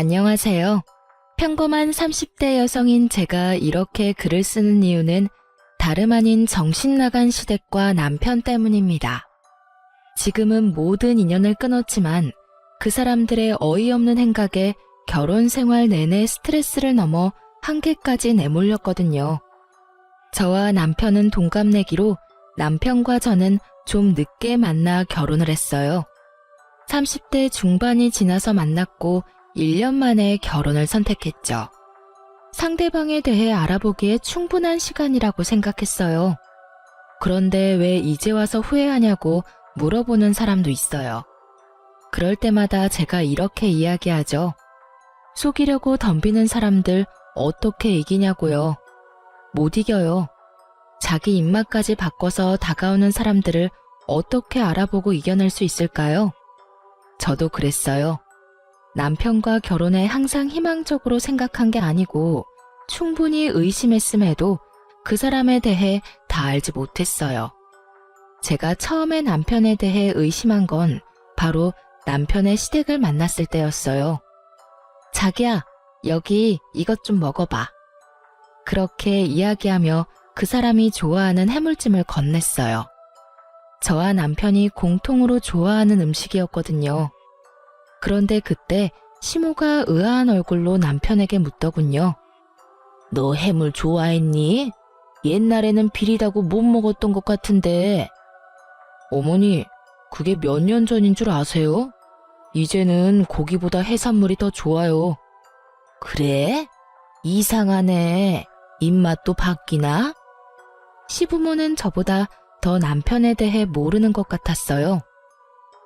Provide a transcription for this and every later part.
안녕하세요. 평범한 30대 여성인 제가 이렇게 글을 쓰는 이유는 다름 아닌 정신 나간 시댁과 남편 때문입니다. 지금은 모든 인연을 끊었지만 그 사람들의 어이없는 행각에 결혼 생활 내내 스트레스를 넘어 한계까지 내몰렸거든요. 저와 남편은 동갑내기로 남편과 저는 좀 늦게 만나 결혼을 했어요. 30대 중반이 지나서 만났고 1년 만에 결혼을 선택했죠. 상대방에 대해 알아보기에 충분한 시간이라고 생각했어요. 그런데 왜 이제 와서 후회하냐고 물어보는 사람도 있어요. 그럴 때마다 제가 이렇게 이야기하죠. 속이려고 덤비는 사람들 어떻게 이기냐고요. 못 이겨요. 자기 입맛까지 바꿔서 다가오는 사람들을 어떻게 알아보고 이겨낼 수 있을까요? 저도 그랬어요. 남편과 결혼에 항상 희망적으로 생각한 게 아니고 충분히 의심했음에도 그 사람에 대해 다 알지 못했어요. 제가 처음에 남편에 대해 의심한 건 바로 남편의 시댁을 만났을 때였어요. 자기야, 여기 이것 좀 먹어봐. 그렇게 이야기하며 그 사람이 좋아하는 해물찜을 건넸어요. 저와 남편이 공통으로 좋아하는 음식이었거든요. 그런데 그때 시모가 의아한 얼굴로 남편에게 묻더군요. 너 해물 좋아했니? 옛날에는 비리다고 못 먹었던 것 같은데. 어머니, 그게 몇 년 전인 줄 아세요? 이제는 고기보다 해산물이 더 좋아요. 그래? 이상하네. 입맛도 바뀌나? 시부모는 저보다 더 남편에 대해 모르는 것 같았어요.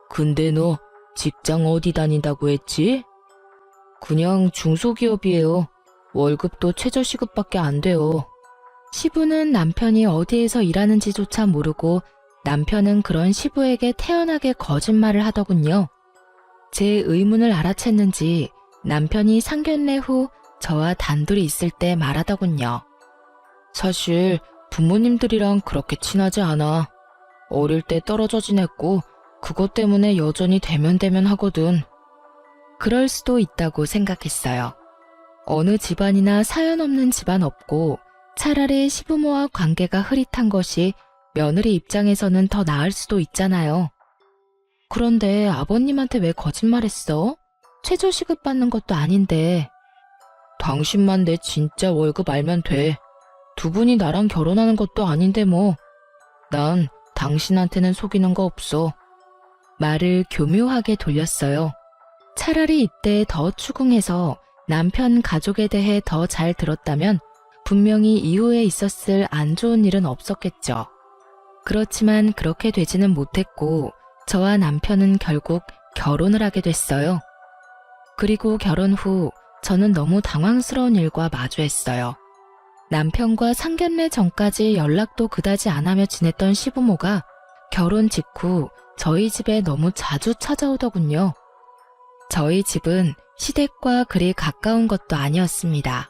근데 너 직장 어디 다닌다고 했지? 그냥 중소기업이에요. 월급도 최저시급밖에 안 돼요. 시부는 남편이 어디에서 일하는지조차 모르고 남편은 그런 시부에게 태연하게 거짓말을 하더군요. 제 의문을 알아챘는지 남편이 상견례 후 저와 단둘이 있을 때 말하더군요. 사실 부모님들이랑 그렇게 친하지 않아. 어릴 때 떨어져 지냈고 그것 때문에 여전히 대면대면 하거든. 그럴 수도 있다고 생각했어요. 어느 집안이나 사연 없는 집안 없고 차라리 시부모와 관계가 흐릿한 것이 며느리 입장에서는 더 나을 수도 있잖아요. 그런데 아버님한테 왜 거짓말했어? 최저시급 받는 것도 아닌데. 당신만 내 진짜 월급 알면 돼. 두 분이 나랑 결혼하는 것도 아닌데 뭐. 난 당신한테는 속이는 거 없어. 말을 교묘하게 돌렸어요. 차라리 이때 더 추궁해서 남편 가족에 대해 더 잘 들었다면 분명히 이후에 있었을 안 좋은 일은 없었겠죠. 그렇지만 그렇게 되지는 못했고 저와 남편은 결국 결혼을 하게 됐어요. 그리고 결혼 후 저는 너무 당황스러운 일과 마주했어요. 남편과 상견례 전까지 연락도 그다지 안 하며 지냈던 시부모가 결혼 직후 저희 집에 너무 자주 찾아오더군요. 저희 집은 시댁과 그리 가까운 것도 아니었습니다.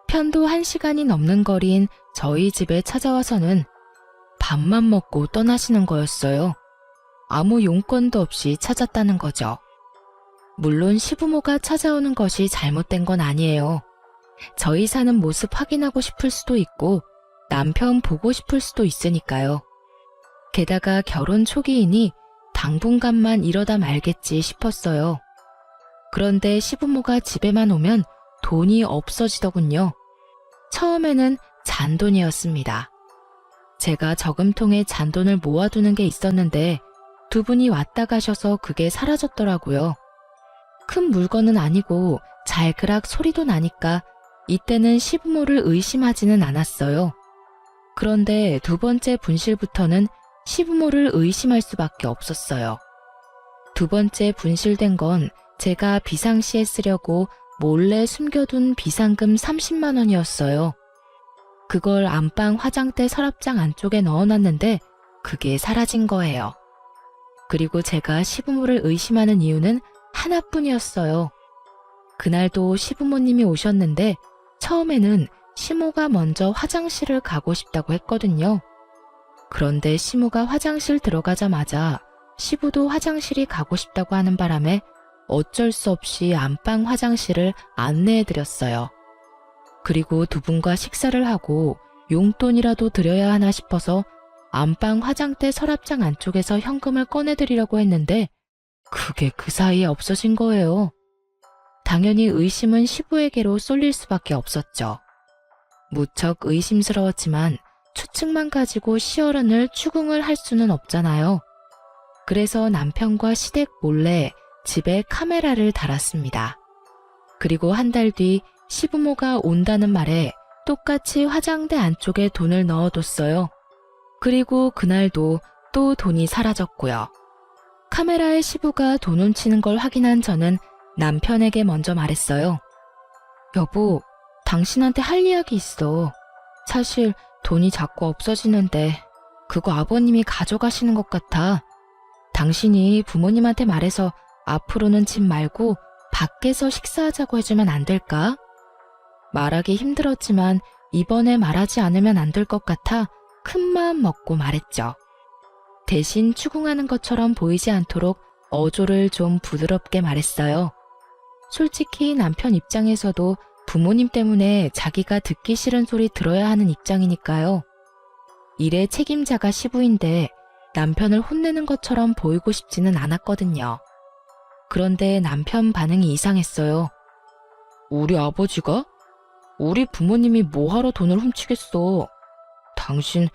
편도 1시간이 넘는 거리인 저희 집에 찾아와서는 밥만 먹고 떠나시는 거였어요. 아무 용건도 없이 찾았다는 거죠. 물론 시부모가 찾아오는 것이 잘못된 건 아니에요. 저희 사는 모습 확인하고 싶을 수도 있고 남편 보고 싶을 수도 있으니까요. 게다가 결혼 초기이니 당분간만 이러다 말겠지 싶었어요. 그런데 시부모가 집에만 오면 돈이 없어지더군요. 처음에는 잔돈이었습니다. 제가 저금통에 잔돈을 모아두는 게 있었는데 두 분이 왔다 가셔서 그게 사라졌더라고요. 큰 물건은 아니고 잘그락 소리도 나니까 이때는 시부모를 의심하지는 않았어요. 그런데 두 번째 분실부터는 시부모를 의심할 수밖에 없었어요. 두 번째 분실된 건 제가 비상시에 쓰려고 몰래 숨겨둔 비상금 30만 원이었어요. 그걸 안방 화장대 서랍장 안쪽에 넣어놨는데 그게 사라진 거예요. 그리고 제가 시부모를 의심하는 이유는 하나뿐이었어요. 그날도 시부모님이 오셨는데 처음에는 시모가 먼저 화장실을 가고 싶다고 했거든요. 그런데 시모가 화장실 들어가자마자 시부도 화장실이 가고 싶다고 하는 바람에 어쩔 수 없이 안방 화장실을 안내해드렸어요. 그리고 두 분과 식사를 하고 용돈이라도 드려야 하나 싶어서 안방 화장대 서랍장 안쪽에서 현금을 꺼내드리려고 했는데 그게 그 사이에 없어진 거예요. 당연히 의심은 시부에게로 쏠릴 수밖에 없었죠. 무척 의심스러웠지만 추측만 가지고 시어른을 추궁을 할 수는 없잖아요. 그래서 남편과 시댁 몰래 집에 카메라를 달았습니다. 그리고 한 달 뒤 시부모가 온다는 말에 똑같이 화장대 안쪽에 돈을 넣어뒀어요. 그리고 그날도 또 돈이 사라졌고요. 카메라에 시부가 돈 훔치는 걸 확인한 저는 남편에게 먼저 말했어요. 여보, 당신한테 할 이야기 있어. 사실 돈이 자꾸 없어지는데 그거 아버님이 가져가시는 것 같아. 당신이 부모님한테 말해서 앞으로는 집 말고 밖에서 식사하자고 해주면 안 될까? 말하기 힘들었지만 이번에 말하지 않으면 안 될 것 같아 큰 마음 먹고 말했죠. 대신 추궁하는 것처럼 보이지 않도록 어조를 좀 부드럽게 말했어요. 솔직히 남편 입장에서도 부모님 때문에 자기가 듣기 싫은 소리 들어야 하는 입장이니까요. 일의 책임자가 시부인데 남편을 혼내는 것처럼 보이고 싶지는 않았거든요. 그런데 남편 반응이 이상했어요. 우리 아버지가? 우리 부모님이 뭐하러 돈을 훔치겠어. 당신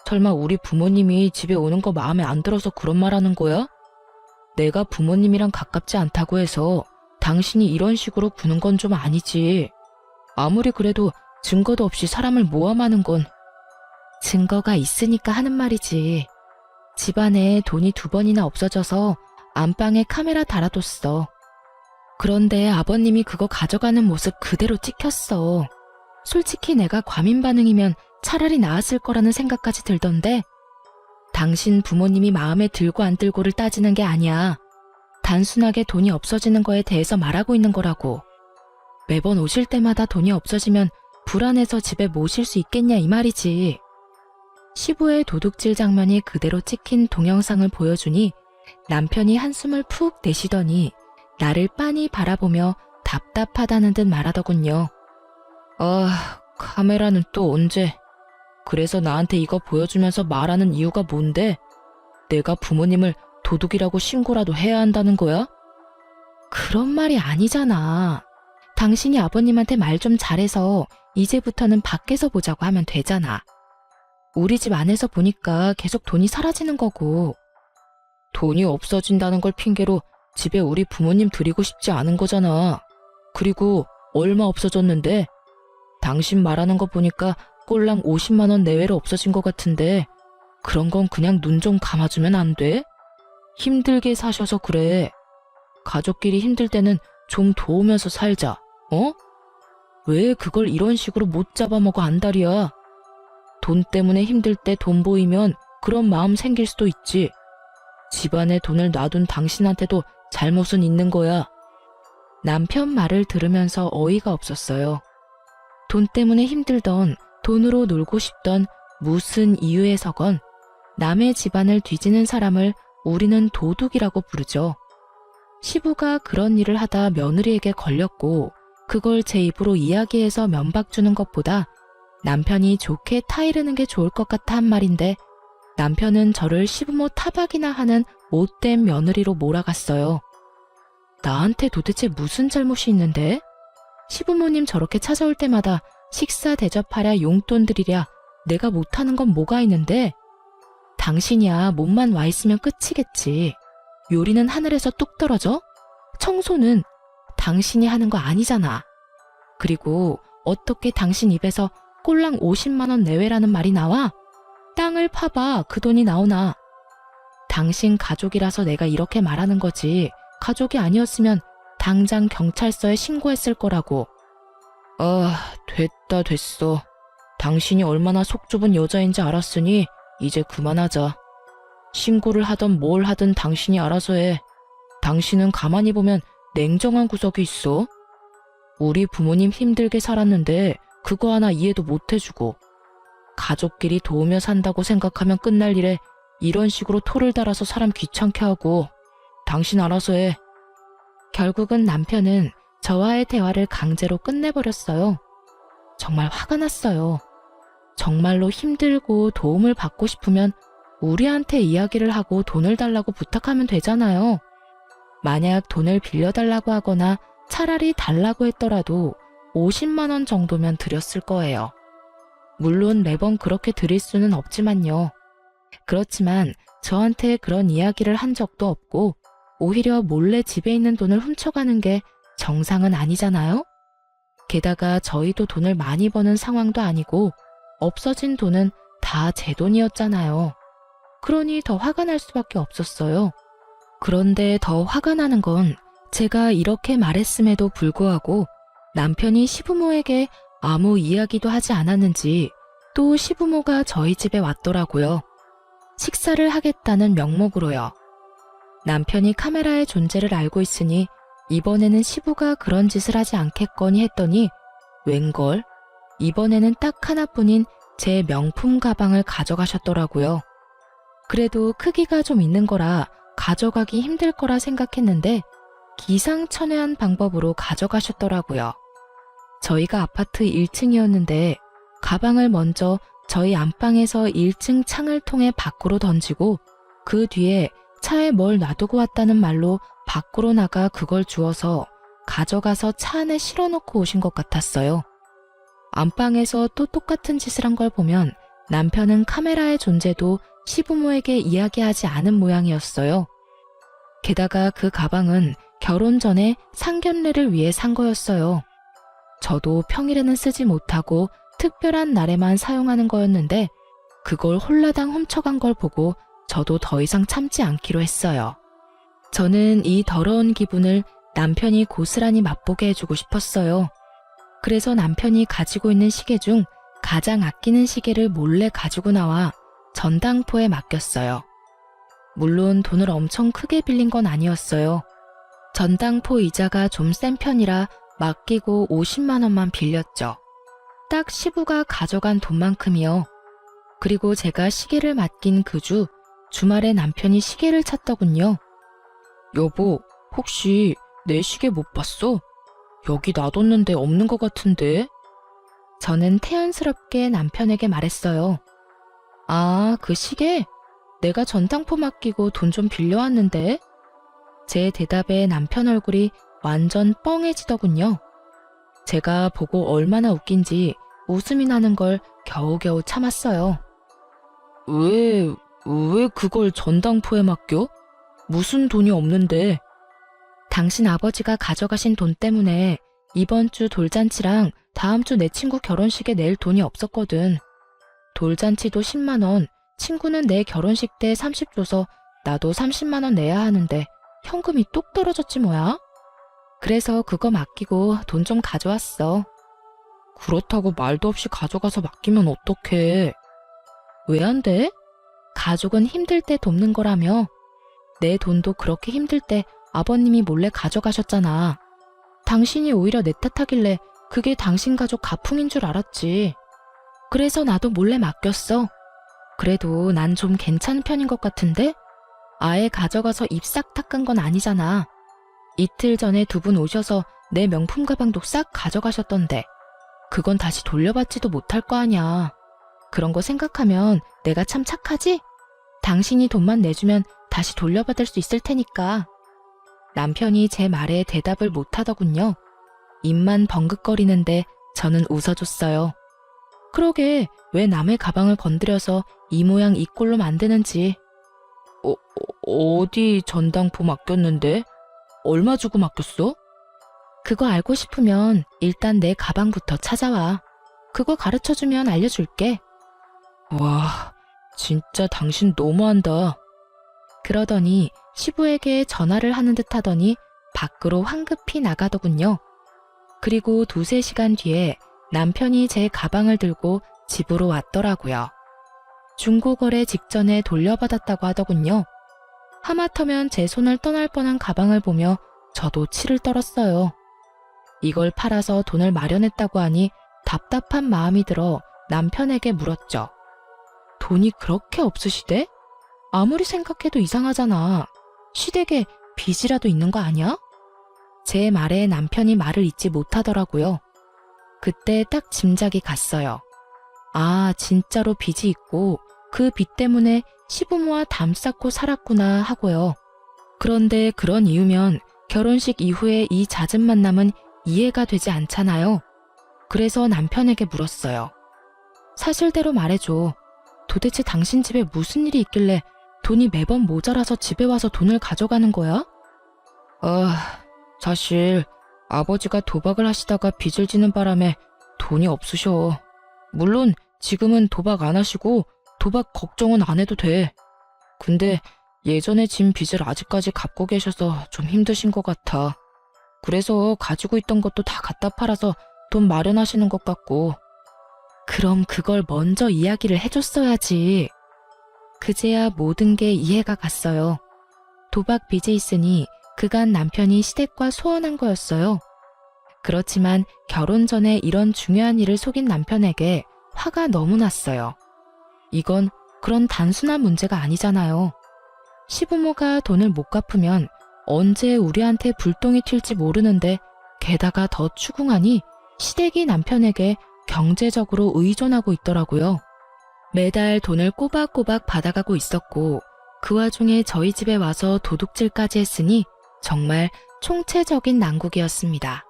설마 우리 부모님이 집에 오는 거 마음에 안 들어서 그런 말 하는 거야? 내가 부모님이랑 가깝지 않다고 해서 당신이 이런 식으로 구는 건 좀 아니지. 아무리 그래도 증거도 없이 사람을 모함하는 건. 증거가 있으니까 하는 말이지. 집안에 돈이 2번이나 없어져서 안방에 카메라 달아뒀어. 그런데 아버님이 그거 가져가는 모습 그대로 찍혔어. 솔직히 내가 과민 반응이면 차라리 나았을 거라는 생각까지 들던데 당신 부모님이 마음에 들고 안 들고를 따지는 게 아니야. 단순하게 돈이 없어지는 거에 대해서 말하고 있는 거라고. 매번 오실 때마다 돈이 없어지면 불안해서 집에 모실 수 있겠냐 이 말이지. 시부의 도둑질 장면이 그대로 찍힌 동영상을 보여주니 남편이 한숨을 푹 내쉬더니 나를 빤히 바라보며 답답하다는 듯 말하더군요. 아, 카메라는 또 언제? 그래서 나한테 이거 보여주면서 말하는 이유가 뭔데? 내가 부모님을 도둑이라고 신고라도 해야 한다는 거야? 그런 말이 아니잖아. 당신이 아버님한테 말 좀 잘해서 이제부터는 밖에서 보자고 하면 되잖아. 우리 집 안에서 보니까 계속 돈이 사라지는 거고. 돈이 없어진다는 걸 핑계로 집에 우리 부모님 드리고 싶지 않은 거잖아. 그리고 얼마 없어졌는데? 당신 말하는 거 보니까 꼴랑 50만 원 내외로 없어진 것 같은데 그런 건 그냥 눈 좀 감아주면 안 돼? 힘들게 사셔서 그래. 가족끼리 힘들 때는 좀 도우면서 살자. 어? 왜 그걸 이런 식으로 못 잡아먹어 안달이야. 돈 때문에 힘들 때 돈 보이면 그런 마음 생길 수도 있지. 집안에 돈을 놔둔 당신한테도 잘못은 있는 거야. 남편 말을 들으면서 어이가 없었어요. 돈 때문에 힘들던, 돈으로 놀고 싶던 무슨 이유에서건 남의 집안을 뒤지는 사람을 우리는 도둑이라고 부르죠. 시부가 그런 일을 하다 며느리에게 걸렸고 그걸 제 입으로 이야기해서 면박 주는 것보다 남편이 좋게 타이르는 게 좋을 것 같아 한 말인데 남편은 저를 시부모 타박이나 하는 못된 며느리로 몰아갔어요. 나한테 도대체 무슨 잘못이 있는데? 시부모님 저렇게 찾아올 때마다 식사 대접하랴 용돈 드리랴 내가 못하는 건 뭐가 있는데? 당신이야 몸만 와 있으면 끝이겠지. 요리는 하늘에서 뚝 떨어져? 청소는 당신이 하는 거 아니잖아. 그리고 어떻게 당신 입에서 꼴랑 50만 원 내외라는 말이 나와? 땅을 파봐 그 돈이 나오나. 당신 가족이라서 내가 이렇게 말하는 거지 가족이 아니었으면 당장 경찰서에 신고했을 거라고. 아, 됐어. 당신이 얼마나 속 좁은 여자인지 알았으니 이제 그만하자. 신고를 하던 뭘 하든 당신이 알아서 해. 당신은 가만히 보면 냉정한 구석이 있어. 우리 부모님 힘들게 살았는데 그거 하나 이해도 못 해주고 가족끼리 도우며 산다고 생각하면 끝날 일에 이런 식으로 토를 달아서 사람 귀찮게 하고 당신 알아서 해. 결국은 남편은 저와의 대화를 강제로 끝내버렸어요. 정말 화가 났어요. 정말로 힘들고 도움을 받고 싶으면 우리한테 이야기를 하고 돈을 달라고 부탁하면 되잖아요. 만약 돈을 빌려달라고 하거나 차라리 달라고 했더라도 50만 원 정도면 드렸을 거예요. 물론 매번 그렇게 드릴 수는 없지만요. 그렇지만 저한테 그런 이야기를 한 적도 없고 오히려 몰래 집에 있는 돈을 훔쳐가는 게 정상은 아니잖아요? 게다가 저희도 돈을 많이 버는 상황도 아니고 없어진 돈은 다 제 돈이었잖아요. 그러니 더 화가 날 수밖에 없었어요. 그런데 더 화가 나는 건 제가 이렇게 말했음에도 불구하고 남편이 시부모에게 아무 이야기도 하지 않았는지 또 시부모가 저희 집에 왔더라고요. 식사를 하겠다는 명목으로요. 남편이 카메라의 존재를 알고 있으니 이번에는 시부가 그런 짓을 하지 않겠거니 했더니 웬걸? 이번에는 딱 하나뿐인 제 명품 가방을 가져가셨더라고요. 그래도 크기가 좀 있는 거라 가져가기 힘들 거라 생각했는데 기상천외한 방법으로 가져가셨더라고요. 저희가 아파트 1층이었는데 가방을 먼저 저희 안방에서 1층 창을 통해 밖으로 던지고 그 뒤에 차에 뭘 놔두고 왔다는 말로 밖으로 나가 그걸 주워서 가져가서 차 안에 실어놓고 오신 것 같았어요. 안방에서 또 똑같은 짓을 한 걸 보면 남편은 카메라의 존재도 시부모에게 이야기하지 않은 모양이었어요. 게다가 그 가방은 결혼 전에 상견례를 위해 산 거였어요. 저도 평일에는 쓰지 못하고 특별한 날에만 사용하는 거였는데 그걸 홀라당 훔쳐간 걸 보고 저도 더 이상 참지 않기로 했어요. 저는 이 더러운 기분을 남편이 고스란히 맛보게 해주고 싶었어요. 그래서 남편이 가지고 있는 시계 중 가장 아끼는 시계를 몰래 가지고 나와 전당포에 맡겼어요. 물론 돈을 엄청 크게 빌린 건 아니었어요. 전당포 이자가 좀 센 편이라 맡기고 50만 원만 빌렸죠. 딱 시부가 가져간 돈만큼이요. 그리고 제가 시계를 맡긴 그 주 주말에 남편이 시계를 찾더군요. 여보, 혹시 내 시계 못 봤어? 여기 놔뒀는데 없는 것 같은데? 저는 태연스럽게 남편에게 말했어요. 아, 그 시계? 내가 전당포 맡기고 돈 좀 빌려왔는데? 제 대답에 남편 얼굴이 완전 뻥해지더군요. 제가 보고 얼마나 웃긴지 웃음이 나는 걸 겨우겨우 참았어요. 왜 그걸 전당포에 맡겨? 무슨 돈이 없는데? 당신 아버지가 가져가신 돈 때문에 이번 주 돌잔치랑 다음 주 내 친구 결혼식에 낼 돈이 없었거든. 돌잔치도 10만 원, 친구는 내 결혼식 때 30 줘서 나도 30만 원 내야 하는데 현금이 뚝 떨어졌지 뭐야? 그래서 그거 맡기고 돈 좀 가져왔어. 그렇다고 말도 없이 가져가서 맡기면 어떡해? 왜 안 돼? 가족은 힘들 때 돕는 거라며. 내 돈도 그렇게 힘들 때 아버님이 몰래 가져가셨잖아. 당신이 오히려 내 탓하길래 그게 당신 가족 가풍인 줄 알았지. 그래서 나도 몰래 맡겼어. 그래도 난 좀 괜찮은 편인 것 같은데? 아예 가져가서 입 싹 닦은 건 아니잖아. 이틀 전에 두 분 오셔서 내 명품 가방도 싹 가져가셨던데 그건 다시 돌려받지도 못할 거 아냐. 그런 거 생각하면 내가 참 착하지? 당신이 돈만 내주면 다시 돌려받을 수 있을 테니까. 남편이 제 말에 대답을 못하더군요. 입만 벙긋거리는데 저는 웃어줬어요. 그러게 왜 남의 가방을 건드려서 이 모양 이 꼴로 만드는지. 어디 전당포 맡겼는데? 얼마 주고 맡겼어? 그거 알고 싶으면 일단 내 가방부터 찾아와. 그거 가르쳐주면 알려줄게. 와, 진짜 당신 너무한다. 그러더니 시부에게 전화를 하는 듯 하더니 밖으로 황급히 나가더군요. 그리고 2-3시간 뒤에 남편이 제 가방을 들고 집으로 왔더라고요. 중고거래 직전에 돌려받았다고 하더군요. 하마터면 제 손을 떠날 뻔한 가방을 보며 저도 치를 떨었어요. 이걸 팔아서 돈을 마련했다고 하니 답답한 마음이 들어 남편에게 물었죠. 돈이 그렇게 없으시대? 아무리 생각해도 이상하잖아. 시댁에 빚이라도 있는 거 아니야? 제 말에 남편이 말을 잇지 못하더라고요. 그때 딱 짐작이 갔어요. 아, 진짜로 빚이 있고 그 빚 때문에 시부모와 담 쌓고 살았구나 하고요. 그런데 그런 이유면 결혼식 이후에 이 잦은 만남은 이해가 되지 않잖아요. 그래서 남편에게 물었어요. 사실대로 말해줘. 도대체 당신 집에 무슨 일이 있길래 돈이 매번 모자라서 집에 와서 돈을 가져가는 거야? 사실 아버지가 도박을 하시다가 빚을 지는 바람에 돈이 없으셔. 물론 지금은 도박 안 하시고 도박 걱정은 안 해도 돼. 근데 예전에 진 빚을 아직까지 갚고 계셔서 좀 힘드신 것 같아. 그래서 가지고 있던 것도 다 갖다 팔아서 돈 마련하시는 것 같고. 그럼 그걸 먼저 이야기를 해줬어야지. 그제야 모든 게 이해가 갔어요. 도박 빚이 있으니 그간 남편이 시댁과 소원한 거였어요. 그렇지만 결혼 전에 이런 중요한 일을 속인 남편에게 화가 너무 났어요. 이건 그런 단순한 문제가 아니잖아요. 시부모가 돈을 못 갚으면 언제 우리한테 불똥이 튈지 모르는데 게다가 더 추궁하니 시댁이 남편에게 경제적으로 의존하고 있더라고요. 매달 돈을 꼬박꼬박 받아가고 있었고 그 와중에 저희 집에 와서 도둑질까지 했으니 정말 총체적인 난국이었습니다.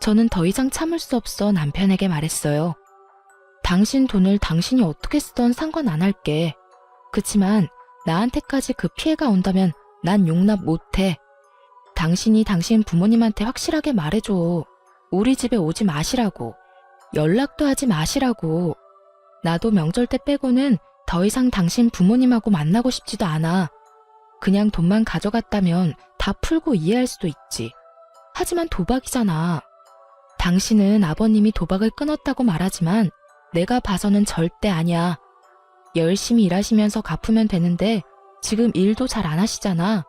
저는 더 이상 참을 수 없어 남편에게 말했어요. 당신 돈을 당신이 어떻게 쓰던 상관 안 할게. 그치만 나한테까지 그 피해가 온다면 난 용납 못해. 당신이 당신 부모님한테 확실하게 말해줘. 우리 집에 오지 마시라고. 연락도 하지 마시라고. 나도 명절 때 빼고는 더 이상 당신 부모님하고 만나고 싶지도 않아. 그냥 돈만 가져갔다면 다 풀고 이해할 수도 있지. 하지만 도박이잖아. 당신은 아버님이 도박을 끊었다고 말하지만 내가 봐서는 절대 아니야. 열심히 일하시면서 갚으면 되는데 지금 일도 잘 안 하시잖아.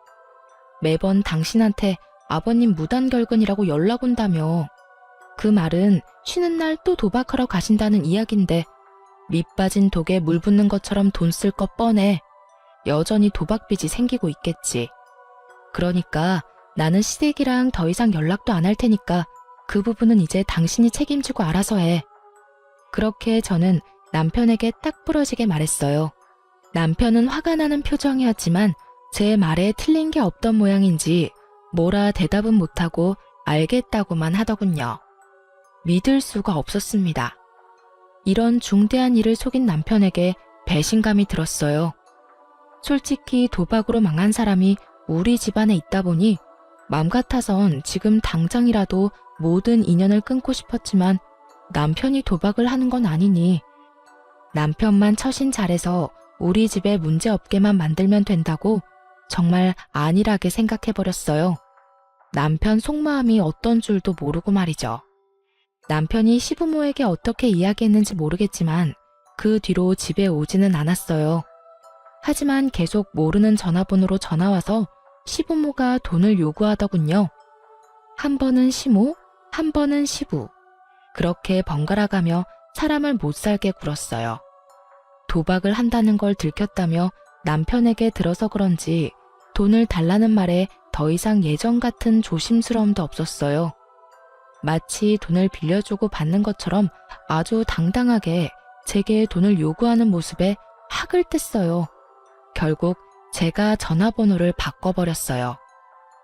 매번 당신한테 아버님 무단결근이라고 연락 온다며. 그 말은 쉬는 날 또 도박하러 가신다는 이야기인데 밑 빠진 독에 물 붓는 것처럼 돈 쓸 것 뻔해. 여전히 도박빚이 생기고 있겠지. 그러니까 나는 시댁이랑 더 이상 연락도 안 할 테니까 그 부분은 이제 당신이 책임지고 알아서 해. 그렇게 저는 남편에게 딱 부러지게 말했어요. 남편은 화가 나는 표정이었지만 제 말에 틀린 게 없던 모양인지 뭐라 대답은 못하고 알겠다고만 하더군요. 믿을 수가 없었습니다. 이런 중대한 일을 속인 남편에게 배신감이 들었어요. 솔직히 도박으로 망한 사람이 우리 집안에 있다 보니 맘 같아선 지금 당장이라도 모든 인연을 끊고 싶었지만 남편이 도박을 하는 건 아니니 남편만 처신 잘해서 우리 집에 문제 없게만 만들면 된다고 정말 안일하게 생각해버렸어요. 남편 속마음이 어떤 줄도 모르고 말이죠. 남편이 시부모에게 어떻게 이야기했는지 모르겠지만 그 뒤로 집에 오지는 않았어요. 하지만 계속 모르는 전화번호로 전화와서 시부모가 돈을 요구하더군요. 한 번은 시모, 한 번은 시부. 그렇게 번갈아가며 사람을 못 살게 굴었어요. 도박을 한다는 걸 들켰다며 남편에게 들어서 그런지 돈을 달라는 말에 더 이상 예전 같은 조심스러움도 없었어요. 마치 돈을 빌려주고 받는 것처럼 아주 당당하게 제게 돈을 요구하는 모습에 학을 뗐어요. 결국 제가 전화번호를 바꿔버렸어요.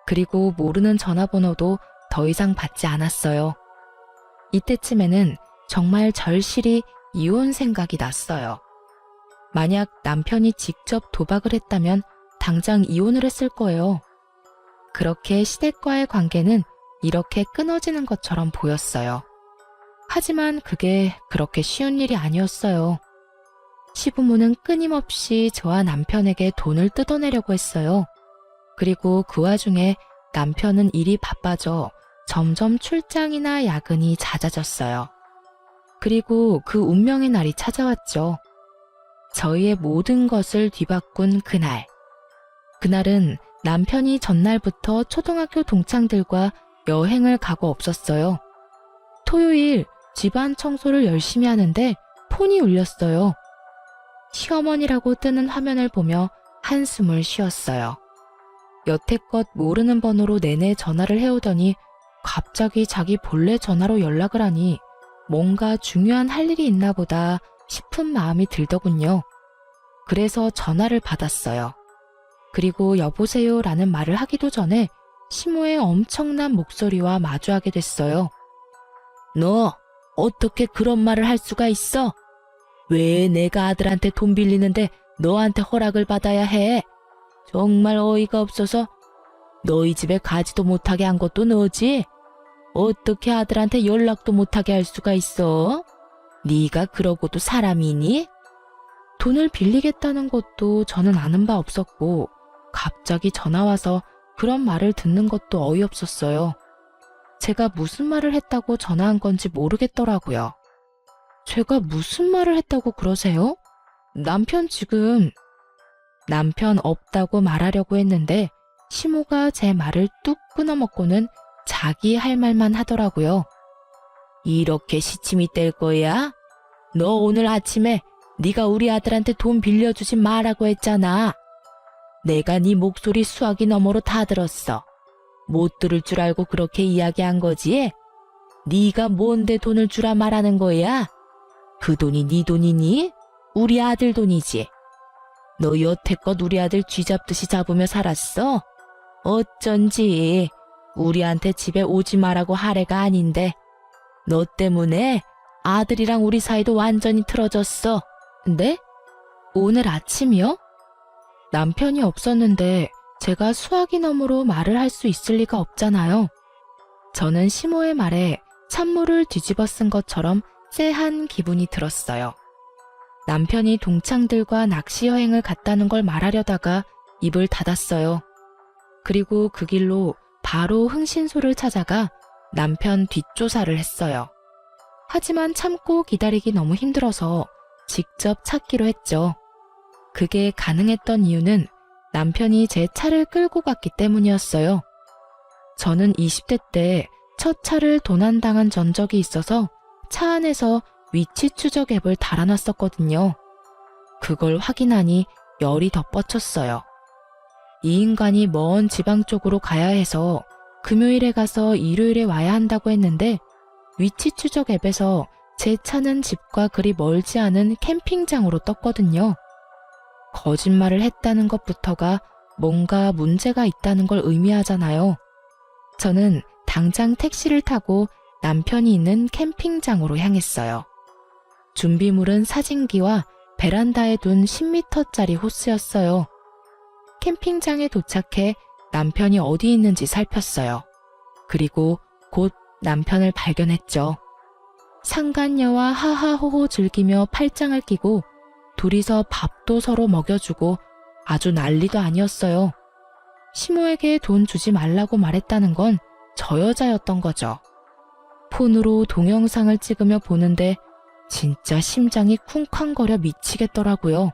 그리고 모르는 전화번호도 더 이상 받지 않았어요. 이때쯤에는 정말 절실히 이혼 생각이 났어요. 만약 남편이 직접 도박을 했다면 당장 이혼을 했을 거예요. 그렇게 시댁과의 관계는 이렇게 끊어지는 것처럼 보였어요. 하지만 그게 그렇게 쉬운 일이 아니었어요. 시부모는 끊임없이 저와 남편에게 돈을 뜯어내려고 했어요. 그리고 그 와중에 남편은 일이 바빠져 점점 출장이나 야근이 잦아졌어요. 그리고 그 운명의 날이 찾아왔죠. 저희의 모든 것을 뒤바꾼 그날. 그날은 남편이 전날부터 초등학교 동창들과 여행을 가고 없었어요. 토요일 집안 청소를 열심히 하는데 폰이 울렸어요. 시어머니라고 뜨는 화면을 보며 한숨을 쉬었어요. 여태껏 모르는 번호로 내내 전화를 해오더니 갑자기 자기 본래 전화로 연락을 하니 뭔가 중요한 할 일이 있나 보다 싶은 마음이 들더군요. 그래서 전화를 받았어요. 그리고 여보세요 라는 말을 하기도 전에 시모의 엄청난 목소리와 마주하게 됐어요. 너 어떻게 그런 말을 할 수가 있어? 왜 내가 아들한테 돈 빌리는데 너한테 허락을 받아야 해? 정말 어이가 없어서. 너희 집에 가지도 못하게 한 것도 너지? 어떻게 아들한테 연락도 못하게 할 수가 있어? 네가 그러고도 사람이니? 돈을 빌리겠다는 것도 저는 아는 바 없었고 갑자기 전화와서 그런 말을 듣는 것도 어이없었어요. 제가 무슨 말을 했다고 전화한 건지 모르겠더라고요. 제가 무슨 말을 했다고 그러세요? 남편 없다고 말하려고 했는데 시모가 제 말을 뚝 끊어먹고는 자기 할 말만 하더라고요. 이렇게 시침이 뗄 거야? 너 오늘 아침에 네가 우리 아들한테 돈 빌려주지 말라고 했잖아. 내가 네 목소리 수화기 너머로 다 들었어. 못 들을 줄 알고 그렇게 이야기한 거지? 네가 뭔데 돈을 주라 말하는 거야? 그 돈이 네 돈이니? 우리 아들 돈이지. 너 여태껏 우리 아들 쥐잡듯이 잡으며 살았어? 어쩐지 우리한테 집에 오지 말라고 하래가 아닌데 너 때문에 아들이랑 우리 사이도 완전히 틀어졌어. 네? 오늘 아침이요? 남편이 없었는데 제가 수화기 너머로 말을 할 수 있을 리가 없잖아요. 저는 시모의 말에 찬물을 뒤집어 쓴 것처럼 쎄한 기분이 들었어요. 남편이 동창들과 낚시 여행을 갔다는 걸 말하려다가 입을 닫았어요. 그리고 그 길로 바로 흥신소를 찾아가 남편 뒷조사를 했어요. 하지만 참고 기다리기 너무 힘들어서 직접 찾기로 했죠. 그게 가능했던 이유는 남편이 제 차를 끌고 갔기 때문이었어요. 저는 20대 때 첫 차를 도난당한 전적이 있어서 차 안에서 위치 추적 앱을 달아놨었거든요. 그걸 확인하니 열이 더 뻗쳤어요. 이 인간이 먼 지방 쪽으로 가야 해서 금요일에 가서 일요일에 와야 한다고 했는데 위치 추적 앱에서 제 차는 집과 그리 멀지 않은 캠핑장으로 떴거든요. 거짓말을 했다는 것부터가 뭔가 문제가 있다는 걸 의미하잖아요. 저는 당장 택시를 타고 남편이 있는 캠핑장으로 향했어요. 준비물은 사진기와 베란다에 둔 10m짜리 호스였어요. 캠핑장에 도착해 남편이 어디 있는지 살폈어요. 그리고 곧 남편을 발견했죠. 상간녀와 하하호호 즐기며 팔짱을 끼고 둘이서 밥도 서로 먹여주고 아주 난리도 아니었어요. 시모에게 돈 주지 말라고 말했다는 건 저 여자였던 거죠. 폰으로 동영상을 찍으며 보는데 진짜 심장이 쿵쾅거려 미치겠더라고요.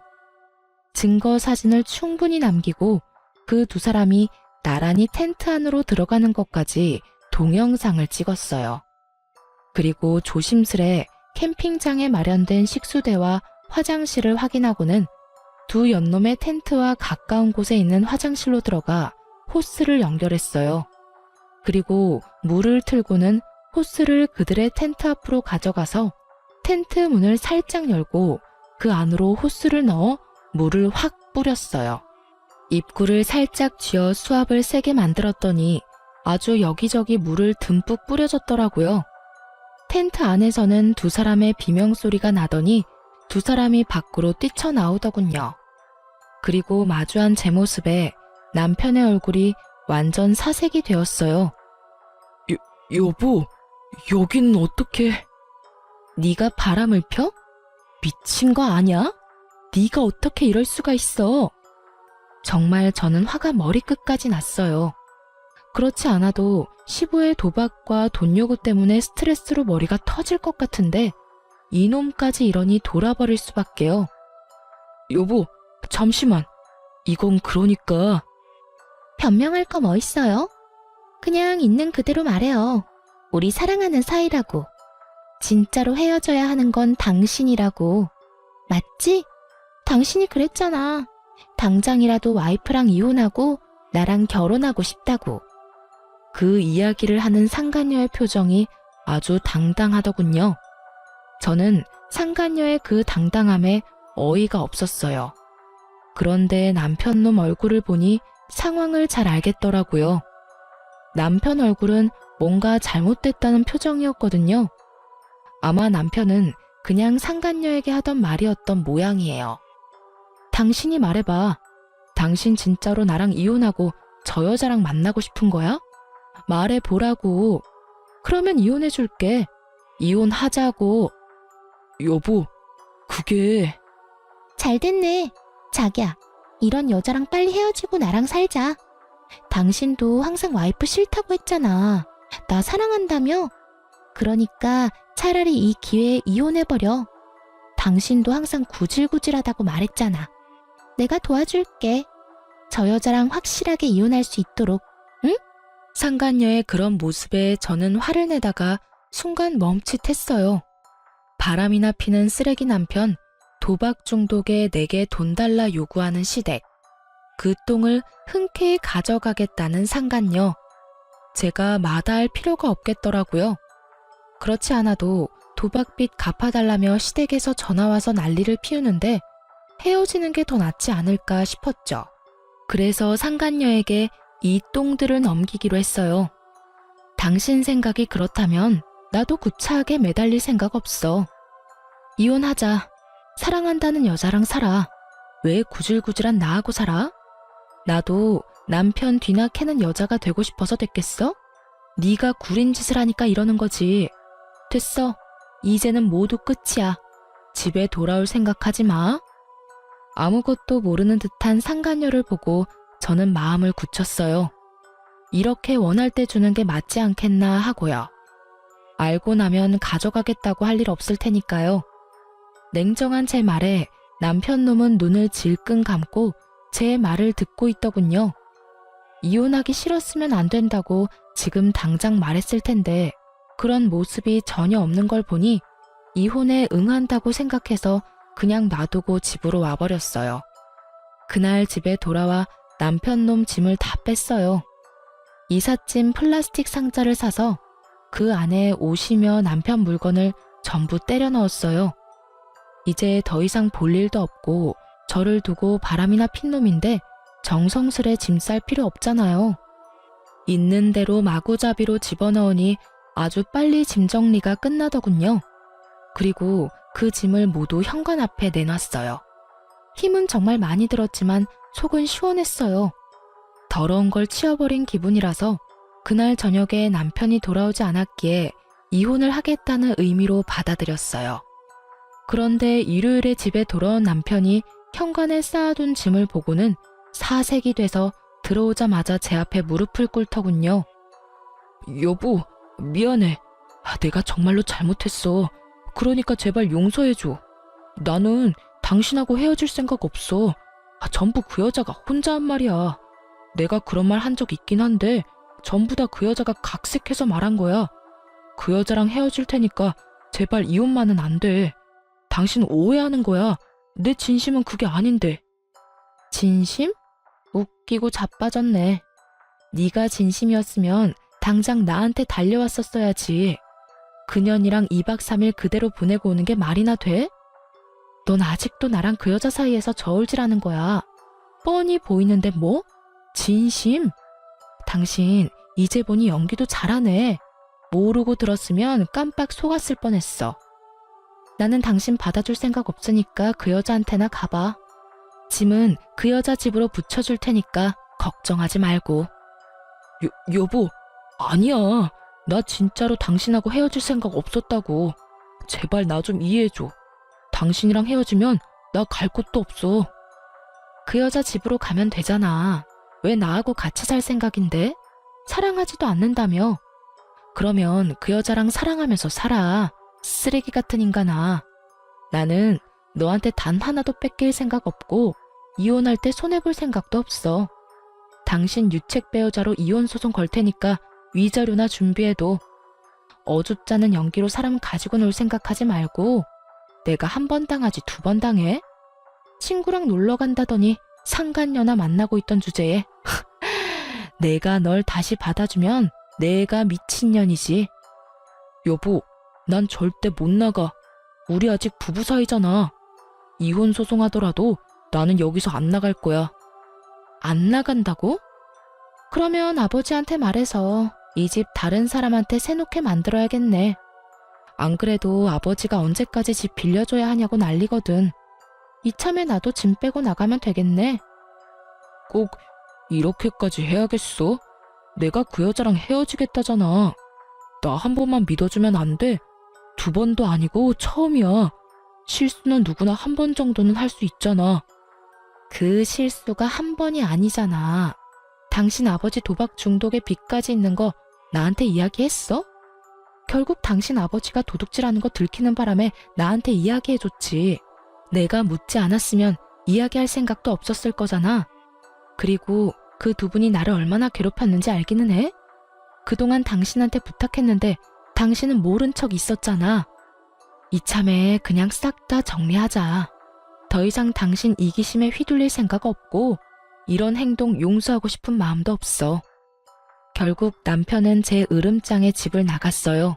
증거 사진을 충분히 남기고 그 두 사람이 나란히 텐트 안으로 들어가는 것까지 동영상을 찍었어요. 그리고 조심스레 캠핑장에 마련된 식수대와 화장실을 확인하고는 두 연놈의 텐트와 가까운 곳에 있는 화장실로 들어가 호스를 연결했어요. 그리고 물을 틀고는 호스를 그들의 텐트 앞으로 가져가서 텐트 문을 살짝 열고 그 안으로 호스를 넣어 물을 확 뿌렸어요. 입구를 살짝 쥐어 수압을 세게 만들었더니 아주 여기저기 물을 듬뿍 뿌려줬더라고요. 텐트 안에서는 두 사람의 비명소리가 나더니 두 사람이 밖으로 뛰쳐나오더군요. 그리고 마주한 제 모습에 남편의 얼굴이 완전 사색이 되었어요. 여보, 여긴 어떻게... 네가 바람을 펴? 미친 거 아냐? 네가 어떻게 이럴 수가 있어? 정말 저는 화가 머리끝까지 났어요. 그렇지 않아도 시부의 도박과 돈 요구 때문에 스트레스로 머리가 터질 것 같은데 이놈까지 이러니 돌아버릴 수밖에요. 여보, 잠시만. 이건 그러니까... 변명할 거 뭐 있어요? 그냥 있는 그대로 말해요. 우리 사랑하는 사이라고. 진짜로 헤어져야 하는 건 당신이라고. 맞지? 당신이 그랬잖아. 당장이라도 와이프랑 이혼하고 나랑 결혼하고 싶다고. 그 이야기를 하는 상간녀의 표정이 아주 당당하더군요. 저는 상간녀의 그 당당함에 어이가 없었어요. 그런데 남편놈 얼굴을 보니 상황을 잘 알겠더라고요. 남편 얼굴은 뭔가 잘못됐다는 표정이었거든요. 아마 남편은 그냥 상간녀에게 하던 말이었던 모양이에요. 당신이 말해봐. 당신 진짜로 나랑 이혼하고 저 여자랑 만나고 싶은 거야? 말해보라고. 그러면 이혼해줄게. 이혼하자고. 여보, 그게... 잘 됐네. 자기야, 이런 여자랑 빨리 헤어지고 나랑 살자. 당신도 항상 와이프 싫다고 했잖아. 나 사랑한다며? 그러니까 차라리 이 기회에 이혼해버려. 당신도 항상 구질구질하다고 말했잖아. 내가 도와줄게. 저 여자랑 확실하게 이혼할 수 있도록, 응? 상간녀의 그런 모습에 저는 화를 내다가 순간 멈칫했어요. 바람이나 피는 쓰레기 남편, 도박 중독에 내게 돈 달라 요구하는 시댁, 그 똥을 흔쾌히 가져가겠다는 상간녀. 제가 마다할 필요가 없겠더라고요. 그렇지 않아도 도박빚 갚아달라며 시댁에서 전화와서 난리를 피우는데 헤어지는 게 더 낫지 않을까 싶었죠. 그래서 상간녀에게 이 똥들을 넘기기로 했어요. 당신 생각이 그렇다면 나도 구차하게 매달릴 생각 없어. 이혼하자. 사랑한다는 여자랑 살아. 왜 구질구질한 나하고 살아? 나도 남편 뒤나 캐는 여자가 되고 싶어서 됐겠어? 네가 구린 짓을 하니까 이러는 거지. 됐어. 이제는 모두 끝이야. 집에 돌아올 생각하지 마. 아무것도 모르는 듯한 상간녀를 보고 저는 마음을 굳혔어요. 이렇게 원할 때 주는 게 맞지 않겠나 하고요. 알고 나면 가져가겠다고 할 일 없을 테니까요. 냉정한 제 말에 남편놈은 눈을 질끈 감고 제 말을 듣고 있더군요. 이혼하기 싫었으면 안 된다고 지금 당장 말했을 텐데 그런 모습이 전혀 없는 걸 보니 이혼에 응한다고 생각해서 그냥 놔두고 집으로 와버렸어요. 그날 집에 돌아와 남편놈 짐을 다 뺐어요. 이삿짐 플라스틱 상자를 사서 그 안에 옷이며 남편 물건을 전부 때려 넣었어요. 이제 더 이상 볼 일도 없고 저를 두고 바람이나 핀 놈인데 정성스레 짐 쌀 필요 없잖아요. 있는 대로 마구잡이로 집어넣으니 아주 빨리 짐 정리가 끝나더군요. 그리고 그 짐을 모두 현관 앞에 내놨어요. 힘은 정말 많이 들었지만 속은 시원했어요. 더러운 걸 치워버린 기분이라서 그날 저녁에 남편이 돌아오지 않았기에 이혼을 하겠다는 의미로 받아들였어요. 그런데 일요일에 집에 돌아온 남편이 현관에 쌓아둔 짐을 보고는 사색이 돼서 들어오자마자 제 앞에 무릎을 꿇더군요. 여보, 미안해. 내가 정말로 잘못했어. 그러니까 제발 용서해줘. 나는 당신하고 헤어질 생각 없어. 전부 그 여자가 혼자 한 말이야. 내가 그런 말 한 적 있긴 한데 전부 다 그 여자가 각색해서 말한 거야. 그 여자랑 헤어질 테니까 제발 이혼만은 안 돼. 당신 오해하는 거야. 내 진심은 그게 아닌데. 진심? 웃기고 자빠졌네. 네가 진심이었으면 당장 나한테 달려왔었어야지. 그년이랑 2박 3일 그대로 보내고 오는 게 말이나 돼? 넌 아직도 나랑 그 여자 사이에서 저울질하는 거야. 뻔히 보이는데 뭐? 진심? 당신 이제 보니 연기도 잘하네. 모르고 들었으면 깜빡 속았을 뻔했어. 나는 당신 받아줄 생각 없으니까 그 여자한테나 가봐. 짐은 그 여자 집으로 붙여줄 테니까 걱정하지 말고. 여보, 아니야. 나 진짜로 당신하고 헤어질 생각 없었다고. 제발 나 좀 이해해줘. 당신이랑 헤어지면 나 갈 곳도 없어. 그 여자 집으로 가면 되잖아. 왜 나하고 같이 살 생각인데? 사랑하지도 않는다며. 그러면 그 여자랑 사랑하면서 살아. 쓰레기 같은 인간아. 나는 너한테 단 하나도 뺏길 생각 없고 이혼할 때 손해볼 생각도 없어. 당신 유책 배우자로 이혼 소송 걸 테니까 위자료나 준비해도. 어줍잖은 연기로 사람 가지고 놀 생각하지 말고 내가 한 번 당하지 2번 당해? 친구랑 놀러 간다더니 상간녀나 만나고 있던 주제에 내가 널 다시 받아주면 내가 미친년이지. 여보, 난 절대 못 나가. 우리 아직 부부 사이잖아. 이혼 소송하더라도 나는 여기서 안 나갈 거야. 안 나간다고? 그러면 아버지한테 말해서 이 집 다른 사람한테 세놓게 만들어야겠네. 안 그래도 아버지가 언제까지 집 빌려줘야 하냐고 난리거든. 이참에 나도 짐 빼고 나가면 되겠네. 꼭 이렇게까지 해야겠어? 내가 그 여자랑 헤어지겠다잖아. 나 한 번만 믿어주면 안 돼? 두 번도 아니고 처음이야. 실수는 누구나 한 번 정도는 할 수 있잖아. 그 실수가 한 번이 아니잖아. 당신 아버지 도박 중독에 빚까지 있는 거 나한테 이야기했어? 결국 당신 아버지가 도둑질하는 거 들키는 바람에 나한테 이야기해줬지. 내가 묻지 않았으면 이야기할 생각도 없었을 거잖아. 그리고 그 두 분이 나를 얼마나 괴롭혔는지 알기는 해? 그동안 당신한테 부탁했는데 당신은 모른 척 있었잖아. 이참에 그냥 싹 다 정리하자. 더 이상 당신 이기심에 휘둘릴 생각 없고 이런 행동 용서하고 싶은 마음도 없어. 결국 남편은 제 으름장에 집을 나갔어요.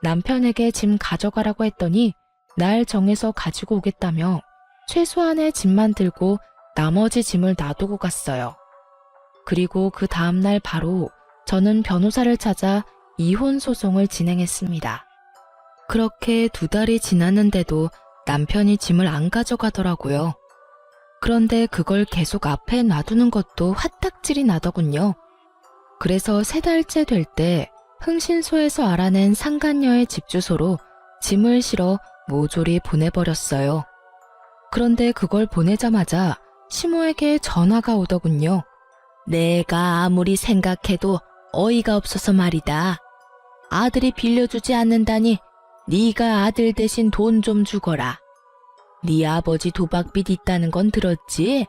남편에게 짐 가져가라고 했더니 날 정해서 가지고 오겠다며 최소한의 짐만 들고 나머지 짐을 놔두고 갔어요. 그리고 그 다음날 바로 저는 변호사를 찾아 이혼 소송을 진행했습니다. 그렇게 2달이 지났는데도 남편이 짐을 안 가져가더라고요. 그런데 그걸 계속 앞에 놔두는 것도 화딱질이 나더군요. 그래서 3달째 될 때 흥신소에서 알아낸 상간녀의 집 주소로 짐을 실어 모조리 보내버렸어요. 그런데 그걸 보내자마자 시모에게 전화가 오더군요. 내가 아무리 생각해도 어이가 없어서 말이다. 아들이 빌려주지 않는다니 네가 아들 대신 돈 좀 주거라. 네 아버지 도박빚 있다는 건 들었지?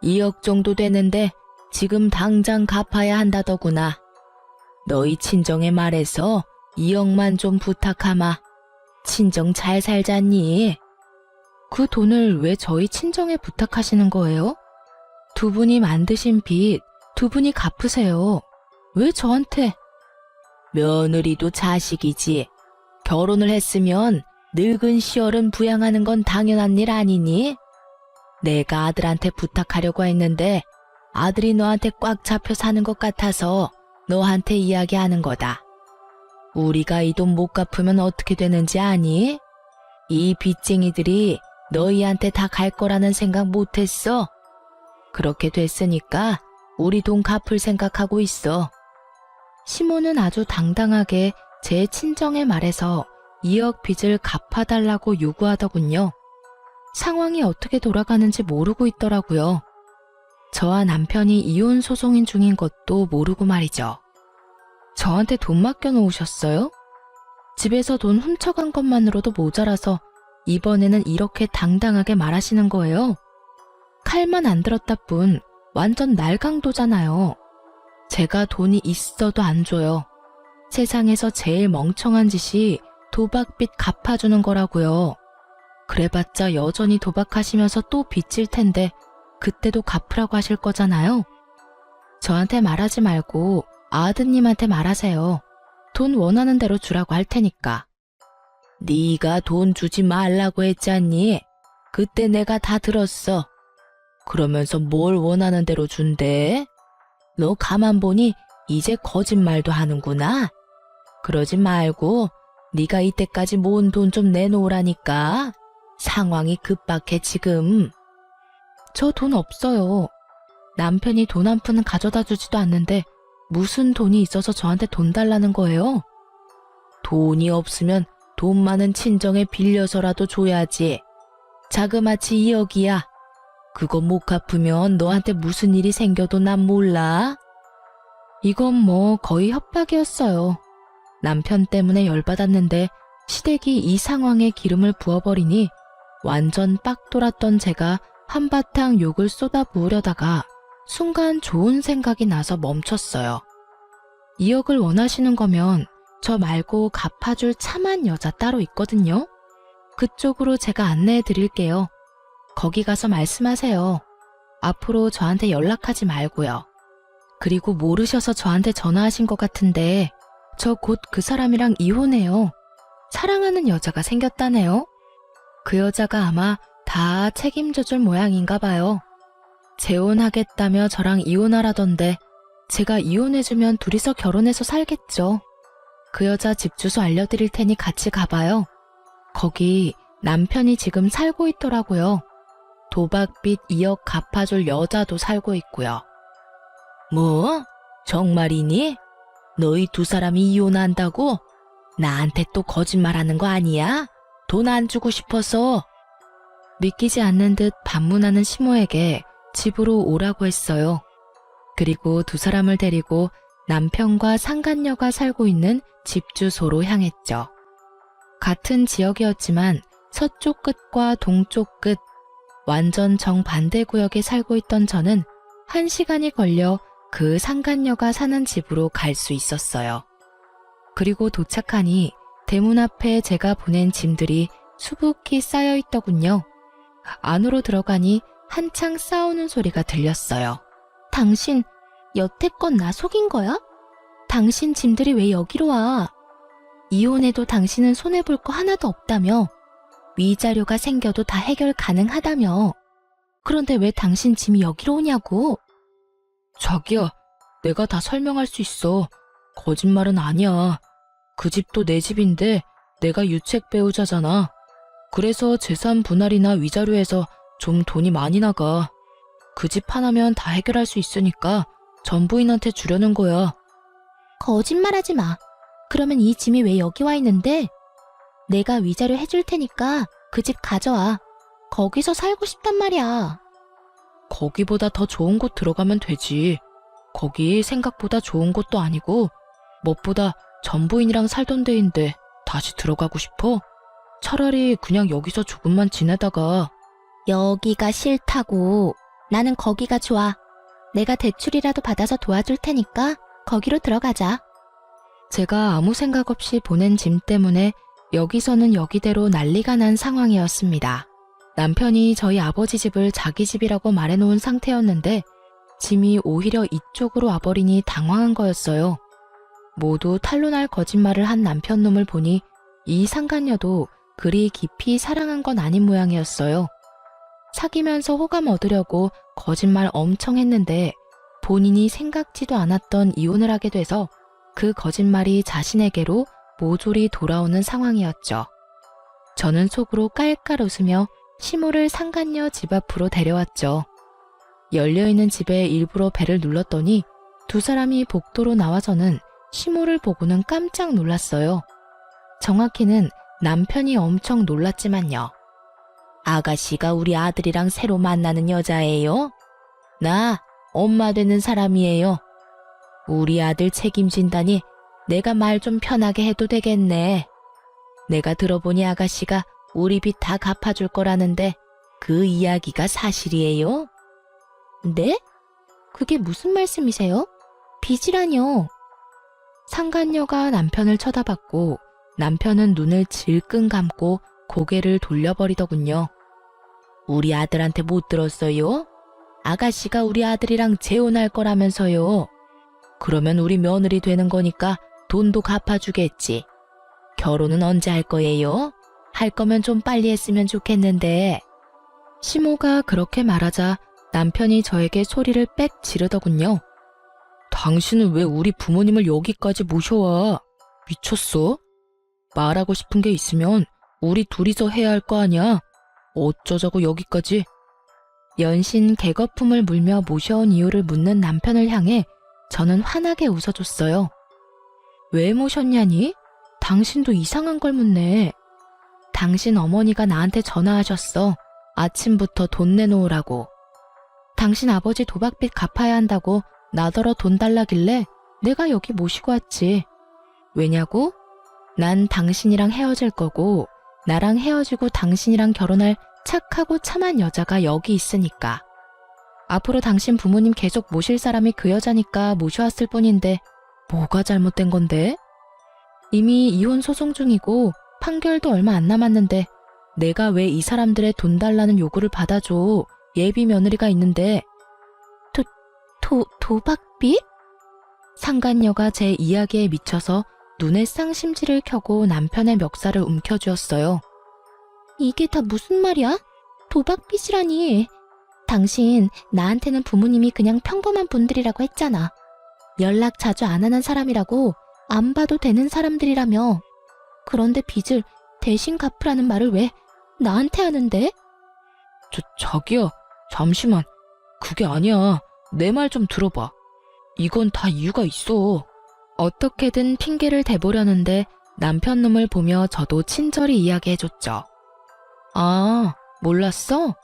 2억 정도 되는데 지금 당장 갚아야 한다더구나. 너희 친정에 말해서 2억만 좀 부탁하마. 친정 잘 살잖니? 그 돈을 왜 저희 친정에 부탁하시는 거예요? 두 분이 만드신 빚, 두 분이 갚으세요. 왜 저한테? 며느리도 자식이지. 결혼을 했으면 늙은 시어른 부양하는 건 당연한 일 아니니? 내가 아들한테 부탁하려고 했는데 아들이 너한테 꽉 잡혀 사는 것 같아서 너한테 이야기하는 거다. 우리가 이 돈 못 갚으면 어떻게 되는지 아니? 이 빚쟁이들이 너희한테 다 갈 거라는 생각 못했어? 그렇게 됐으니까 우리 돈 갚을 생각하고 있어. 시모는 아주 당당하게 제 친정에 말해서 2억 빚을 갚아달라고 요구하더군요. 상황이 어떻게 돌아가는지 모르고 있더라고요. 저와 남편이 이혼 소송인 중인 것도 모르고 말이죠. 저한테 돈 맡겨놓으셨어요? 집에서 돈 훔쳐간 것만으로도 모자라서 이번에는 이렇게 당당하게 말하시는 거예요. 칼만 안 들었다 뿐 완전 날강도잖아요. 제가 돈이 있어도 안 줘요. 세상에서 제일 멍청한 짓이 도박빚 갚아주는 거라고요. 그래봤자 여전히 도박하시면서 또 빚질 텐데 그때도 갚으라고 하실 거잖아요. 저한테 말하지 말고 아드님한테 말하세요. 돈 원하는 대로 주라고 할 테니까. 네가 돈 주지 말라고 했잖니. 그때 내가 다 들었어. 그러면서 뭘 원하는 대로 준대? 너 가만 보니 이제 거짓말도 하는구나. 그러지 말고 네가 이때까지 모은 돈 좀 내놓으라니까. 상황이 급박해 지금. 저 돈 없어요. 남편이 돈 한 푼은 가져다 주지도 않는데 무슨 돈이 있어서 저한테 돈 달라는 거예요? 돈이 없으면 돈 많은 친정에 빌려서라도 줘야지. 자그마치 2억이야. 그거 못 갚으면 너한테 무슨 일이 생겨도 난 몰라. 이건 뭐 거의 협박이었어요. 남편 때문에 열받았는데 시댁이 이 상황에 기름을 부어버리니 완전 빡 돌았던 제가 한바탕 욕을 쏟아부으려다가 순간 좋은 생각이 나서 멈췄어요. 2억을 원하시는 거면 저 말고 갚아줄 참한 여자 따로 있거든요. 그쪽으로 제가 안내해 드릴게요. 거기 가서 말씀하세요. 앞으로 저한테 연락하지 말고요. 그리고 모르셔서 저한테 전화하신 것 같은데 저 곧 그 사람이랑 이혼해요. 사랑하는 여자가 생겼다네요. 그 여자가 아마 다 책임져줄 모양인가 봐요. 재혼하겠다며 저랑 이혼하라던데 제가 이혼해주면 둘이서 결혼해서 살겠죠. 그 여자 집 주소 알려드릴 테니 같이 가봐요. 거기 남편이 지금 살고 있더라고요. 도박빚 2억 갚아줄 여자도 살고 있고요. 뭐? 정말이니? 너희 두 사람이 이혼한다고? 나한테 또 거짓말하는 거 아니야? 돈 안 주고 싶어서. 믿기지 않는 듯 반문하는 시모에게 집으로 오라고 했어요. 그리고 두 사람을 데리고 남편과 상간녀가 살고 있는 집 주소로 향했죠. 같은 지역이었지만 서쪽 끝과 동쪽 끝, 완전 정반대 구역에 살고 있던 저는 1시간이 걸려 그 상간녀가 사는 집으로 갈 수 있었어요. 그리고 도착하니 대문 앞에 제가 보낸 짐들이 수북히 쌓여 있더군요. 안으로 들어가니 한창 싸우는 소리가 들렸어요. 당신 여태껏 나 속인 거야? 당신 짐들이 왜 여기로 와? 이혼해도 당신은 손해볼 거 하나도 없다며. 위자료가 생겨도 다 해결 가능하다며. 그런데 왜 당신 짐이 여기로 오냐고? 자기야, 내가 다 설명할 수 있어. 거짓말은 아니야. 그 집도 내 집인데 내가 유책 배우자잖아. 그래서 재산 분할이나 위자료에서 좀 돈이 많이 나가. 그 집 하나면 다 해결할 수 있으니까 전부인한테 주려는 거야. 거짓말하지 마. 그러면 이 짐이 왜 여기 와 있는데? 내가 위자료 해줄 테니까 그 집 가져와. 거기서 살고 싶단 말이야. 거기보다 더 좋은 곳 들어가면 되지. 거기 생각보다 좋은 곳도 아니고 무엇보다 전부인이랑 살던 데인데 다시 들어가고 싶어? 차라리 그냥 여기서 조금만 지내다가. 여기가 싫다고. 나는 거기가 좋아. 내가 대출이라도 받아서 도와줄 테니까 거기로 들어가자. 제가 아무 생각 없이 보낸 짐 때문에 여기서는 여기대로 난리가 난 상황이었습니다. 남편이 저희 아버지 집을 자기 집이라고 말해놓은 상태였는데 짐이 오히려 이쪽으로 와버리니 당황한 거였어요. 모두 탄로날 거짓말을 한 남편 놈을 보니 이 상간녀도 그리 깊이 사랑한 건 아닌 모양이었어요. 사귀면서 호감 얻으려고 거짓말 엄청 했는데 본인이 생각지도 않았던 이혼을 하게 돼서 그 거짓말이 자신에게로 모조리 돌아오는 상황이었죠. 저는 속으로 깔깔 웃으며 시모를 상간녀 집 앞으로 데려왔죠. 열려있는 집에 일부러 배를 눌렀더니 두 사람이 복도로 나와서는 시모를 보고는 깜짝 놀랐어요. 정확히는 남편이 엄청 놀랐지만요. 아가씨가 우리 아들이랑 새로 만나는 여자예요? 나 엄마 되는 사람이에요. 우리 아들 책임진다니 내가 말 좀 편하게 해도 되겠네. 내가 들어보니 아가씨가 우리 빚 다 갚아줄 거라는데 그 이야기가 사실이에요? 네? 그게 무슨 말씀이세요? 빚이라뇨. 상간녀가 남편을 쳐다봤고 남편은 눈을 질끈 감고 고개를 돌려버리더군요. 우리 아들한테 못 들었어요? 아가씨가 우리 아들이랑 재혼할 거라면서요. 그러면 우리 며느리 되는 거니까 돈도 갚아주겠지. 결혼은 언제 할 거예요? 할 거면 좀 빨리 했으면 좋겠는데. 시모가 그렇게 말하자 남편이 저에게 소리를 빽 지르더군요. 당신은 왜 우리 부모님을 여기까지 모셔와? 미쳤어? 말하고 싶은 게 있으면 우리 둘이서 해야 할 거 아니야? 어쩌자고 여기까지? 연신 개거품을 물며 모셔온 이유를 묻는 남편을 향해 저는 환하게 웃어줬어요. 왜 모셨냐니? 당신도 이상한 걸 묻네. 당신 어머니가 나한테 전화하셨어. 아침부터 돈 내놓으라고. 당신 아버지 도박빚 갚아야 한다고 나더러 돈 달라길래 내가 여기 모시고 왔지. 왜냐고? 난 당신이랑 헤어질 거고 나랑 헤어지고 당신이랑 결혼할 착하고 참한 여자가 여기 있으니까. 앞으로 당신 부모님 계속 모실 사람이 그 여자니까 모셔왔을 뿐인데 뭐가 잘못된 건데? 이미 이혼 소송 중이고 판결도 얼마 안 남았는데 내가 왜 이 사람들의 돈 달라는 요구를 받아줘. 예비 며느리가 있는데. 도박빚? 상간녀가 제 이야기에 미쳐서 눈에 쌍심지를 켜고 남편의 멱살을 움켜쥐었어요. 이게 다 무슨 말이야? 도박빚이라니. 당신 나한테는 부모님이 그냥 평범한 분들이라고 했잖아. 연락 자주 안 하는 사람이라고 안 봐도 되는 사람들이라며. 그런데 빚을 대신 갚으라는 말을 왜 나한테 하는데? 자기야, 잠시만. 그게 아니야. 내 말 좀 들어봐. 이건 다 이유가 있어. 어떻게든 핑계를 대보려는데 남편 놈을 보며 저도 친절히 이야기해줬죠. 아, 몰랐어?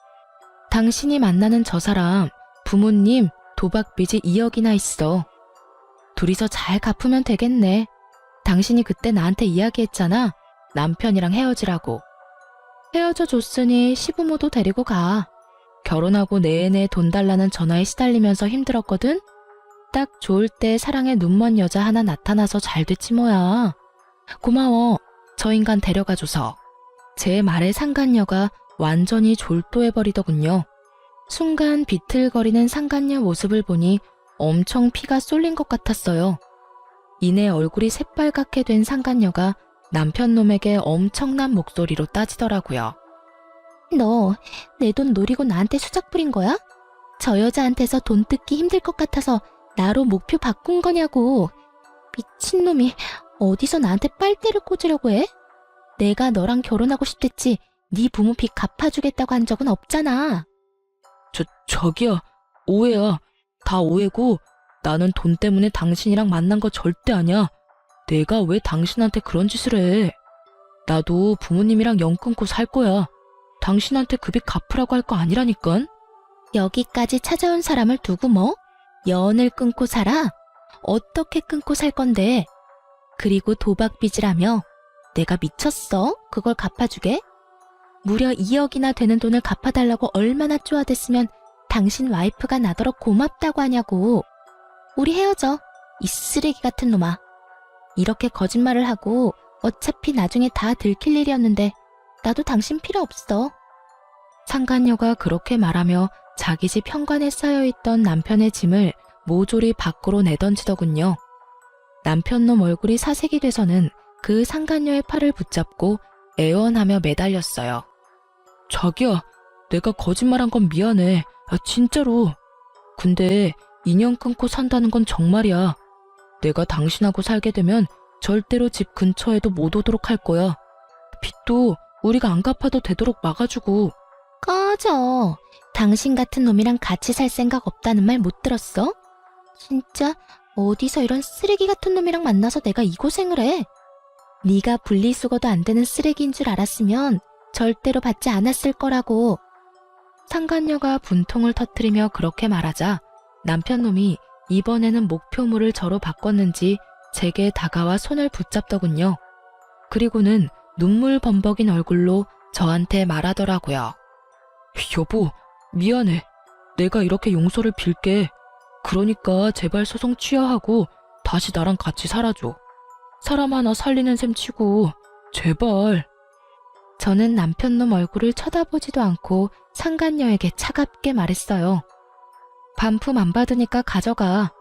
당신이 만나는 저 사람, 부모님 도박빚이 2억이나 있어. 둘이서 잘 갚으면 되겠네. 당신이 그때 나한테 이야기했잖아. 남편이랑 헤어지라고. 헤어져 줬으니 시부모도 데리고 가. 결혼하고 내내 돈 달라는 전화에 시달리면서 힘들었거든? 딱 좋을 때 사랑에 눈먼 여자 하나 나타나서 잘 됐지 뭐야. 고마워. 저 인간 데려가줘서. 제 말에 상간녀가 완전히 졸도해버리더군요. 순간 비틀거리는 상간녀 모습을 보니 엄청 피가 쏠린 것 같았어요. 이내 얼굴이 새빨갛게 된 상간녀가 남편 놈에게 엄청난 목소리로 따지더라고요. 너 내 돈 노리고 나한테 수작 부린 거야? 저 여자한테서 돈 뜯기 힘들 것 같아서 나로 목표 바꾼 거냐고. 미친놈이 어디서 나한테 빨대를 꽂으려고 해? 내가 너랑 결혼하고 싶댔지 네 부모 빚 갚아주겠다고 한 적은 없잖아. 저기야, 오해야. 다 오해고 나는 돈 때문에 당신이랑 만난 거 절대 아니야. 내가 왜 당신한테 그런 짓을 해. 나도 부모님이랑 연 끊고 살 거야. 당신한테 그 빚 갚으라고 할 거 아니라니깐. 여기까지 찾아온 사람을 두고 뭐? 연을 끊고 살아? 어떻게 끊고 살 건데? 그리고 도박빚이라며? 내가 미쳤어? 그걸 갚아주게? 무려 2억이나 되는 돈을 갚아달라고 얼마나 쪼아댔으면 당신 와이프가 나더러 고맙다고 하냐고. 우리 헤어져. 이 쓰레기 같은 놈아. 이렇게 거짓말을 하고 어차피 나중에 다 들킬 일이었는데 나도 당신 필요 없어. 상간녀가 그렇게 말하며 자기 집 현관에 쌓여있던 남편의 짐을 모조리 밖으로 내던지더군요. 남편 놈 얼굴이 사색이 돼서는 그 상간녀의 팔을 붙잡고 애원하며 매달렸어요. 자기야, 내가 거짓말한 건 미안해. 진짜로. 근데 인연 끊고 산다는 건 정말이야. 내가 당신하고 살게 되면 절대로 집 근처에도 못 오도록 할 거야. 빚도 우리가 안 갚아도 되도록 막아주고. 꺼져. 당신 같은 놈이랑 같이 살 생각 없다는 말 못 들었어? 진짜 어디서 이런 쓰레기 같은 놈이랑 만나서 내가 이 고생을 해. 네가 분리수거도 안 되는 쓰레기인 줄 알았으면 절대로 받지 않았을 거라고. 상간녀가 분통을 터뜨리며 그렇게 말하자 남편 놈이 이번에는 목표물을 저로 바꿨는지 제게 다가와 손을 붙잡더군요. 그리고는 눈물 범벅인 얼굴로 저한테 말하더라고요. 여보, 미안해. 내가 이렇게 용서를 빌게. 그러니까 제발 소송 취하하고 다시 나랑 같이 살아줘. 사람 하나 살리는 셈 치고 제발. 저는 남편 놈 얼굴을 쳐다보지도 않고 상간녀에게 차갑게 말했어요. 반품 안 받으니까 가져가.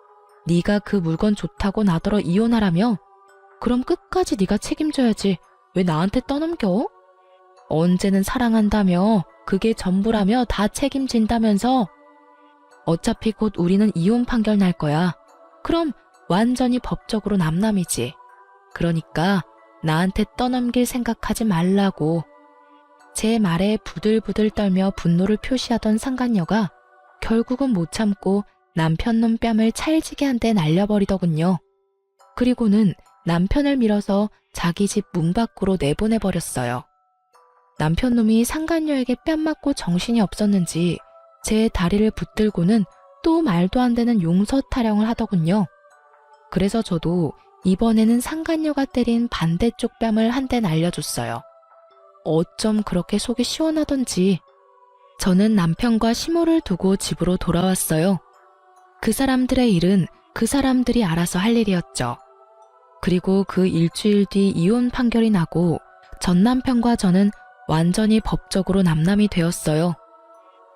네가 그 물건 좋다고 나더러 이혼하라며? 그럼 끝까지 네가 책임져야지. 왜 나한테 떠넘겨? 언제는 사랑한다며, 그게 전부라며 다 책임진다면서? 어차피 곧 우리는 이혼 판결 날 거야. 그럼 완전히 법적으로 남남이지. 그러니까 나한테 떠넘길 생각하지 말라고. 제 말에 부들부들 떨며 분노를 표시하던 상간녀가 결국은 못 참고 남편 놈 뺨을 찰지게 한 대 날려버리더군요. 그리고는 남편을 밀어서 자기 집 문 밖으로 내보내버렸어요. 남편 놈이 상간녀에게 뺨 맞고 정신이 없었는지 제 다리를 붙들고는 또 말도 안 되는 용서 타령을 하더군요. 그래서 저도 이번에는 상간녀가 때린 반대쪽 뺨을 한 대 날려줬어요. 어쩜 그렇게 속이 시원하던지. 저는 남편과 시모를 두고 집으로 돌아왔어요. 그 사람들의 일은 그 사람들이 알아서 할 일이었죠. 그리고 그 일주일 뒤 이혼 판결이 나고 전 남편과 저는 완전히 법적으로 남남이 되었어요.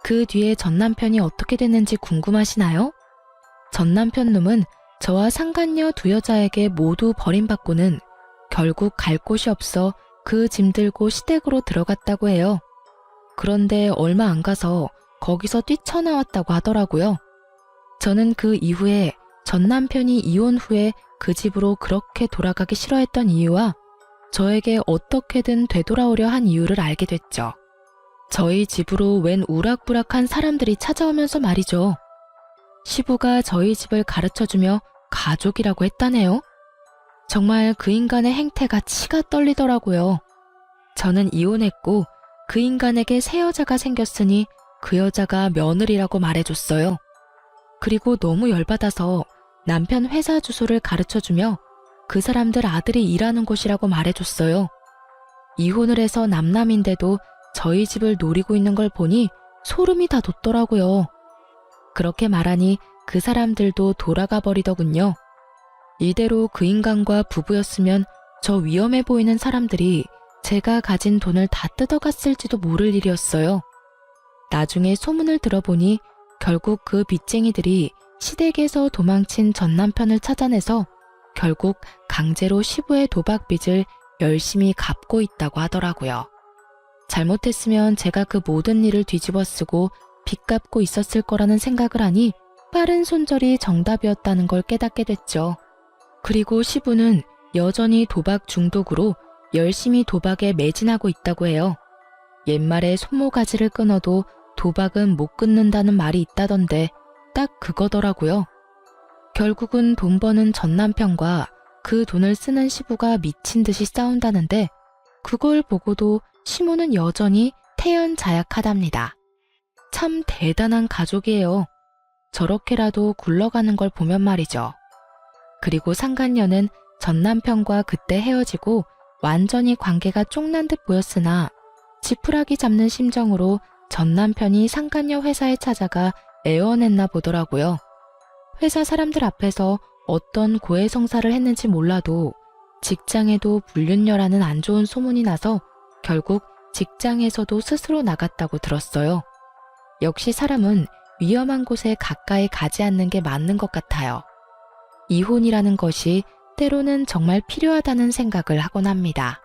그 뒤에 전 남편이 어떻게 됐는지 궁금하시나요? 전 남편 놈은 저와 상간녀 두 여자에게 모두 버림받고는 결국 갈 곳이 없어 그 짐 들고 시댁으로 들어갔다고 해요. 그런데 얼마 안 가서 거기서 뛰쳐나왔다고 하더라고요. 저는 그 이후에 전 남편이 이혼 후에 그 집으로 그렇게 돌아가기 싫어했던 이유와 저에게 어떻게든 되돌아오려 한 이유를 알게 됐죠. 저희 집으로 웬 우락부락한 사람들이 찾아오면서 말이죠. 시부가 저희 집을 가르쳐주며 가족이라고 했다네요. 정말 그 인간의 행태가 치가 떨리더라고요. 저는 이혼했고 그 인간에게 새 여자가 생겼으니 그 여자가 며느리라고 말해줬어요. 그리고 너무 열받아서 남편 회사 주소를 가르쳐주며 그 사람들 아들이 일하는 곳이라고 말해줬어요. 이혼을 해서 남남인데도 저희 집을 노리고 있는 걸 보니 소름이 다 돋더라고요. 그렇게 말하니 그 사람들도 돌아가 버리더군요. 이대로 그 인간과 부부였으면 저 위험해 보이는 사람들이 제가 가진 돈을 다 뜯어갔을지도 모를 일이었어요. 나중에 소문을 들어보니 결국 그 빚쟁이들이 시댁에서 도망친 전 남편을 찾아내서 결국 강제로 시부의 도박빚을 열심히 갚고 있다고 하더라고요. 잘못했으면 제가 그 모든 일을 뒤집어 쓰고 빚 갚고 있었을 거라는 생각을 하니 빠른 손절이 정답이었다는 걸 깨닫게 됐죠. 그리고 시부는 여전히 도박 중독으로 열심히 도박에 매진하고 있다고 해요. 옛말에 손모가지를 끊어도 도박은 못 끊는다는 말이 있다던데 딱 그거더라고요. 결국은 돈 버는 전 남편과 그 돈을 쓰는 시부가 미친 듯이 싸운다는데 그걸 보고도 시모는 여전히 태연자약하답니다. 참 대단한 가족이에요. 저렇게라도 굴러가는 걸 보면 말이죠. 그리고 상간녀는 전 남편과 그때 헤어지고 완전히 관계가 쫑난 듯 보였으나 지푸라기 잡는 심정으로 전 남편이 상간녀 회사에 찾아가 애원했나 보더라고요. 회사 사람들 앞에서 어떤 고해성사를 했는지 몰라도 직장에도 불륜녀라는 안 좋은 소문이 나서 결국 직장에서도 스스로 나갔다고 들었어요. 역시 사람은 위험한 곳에 가까이 가지 않는 게 맞는 것 같아요. 이혼이라는 것이 때로는 정말 필요하다는 생각을 하곤 합니다.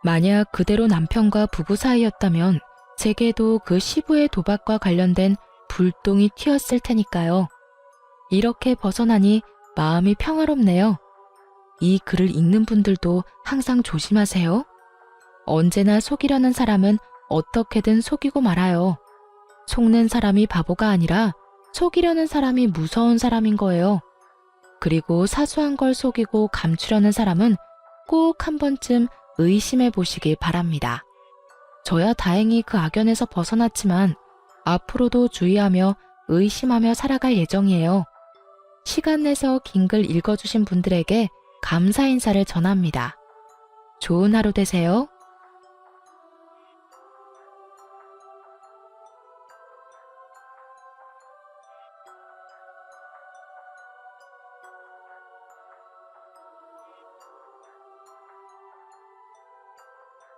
만약 그대로 남편과 부부 사이였다면 제게도 그 시부의 도박과 관련된 불똥이 튀었을 테니까요. 이렇게 벗어나니 마음이 평화롭네요. 이 글을 읽는 분들도 항상 조심하세요. 언제나 속이려는 사람은 어떻게든 속이고 말아요. 속는 사람이 바보가 아니라 속이려는 사람이 무서운 사람인 거예요. 그리고 사소한 걸 속이고 감추려는 사람은 꼭 한 번쯤 의심해 보시길 바랍니다. 저야 다행히 그 악연에서 벗어났지만 앞으로도 주의하며 의심하며 살아갈 예정이에요. 시간 내서 긴 글 읽어주신 분들에게 감사 인사를 전합니다. 좋은 하루 되세요.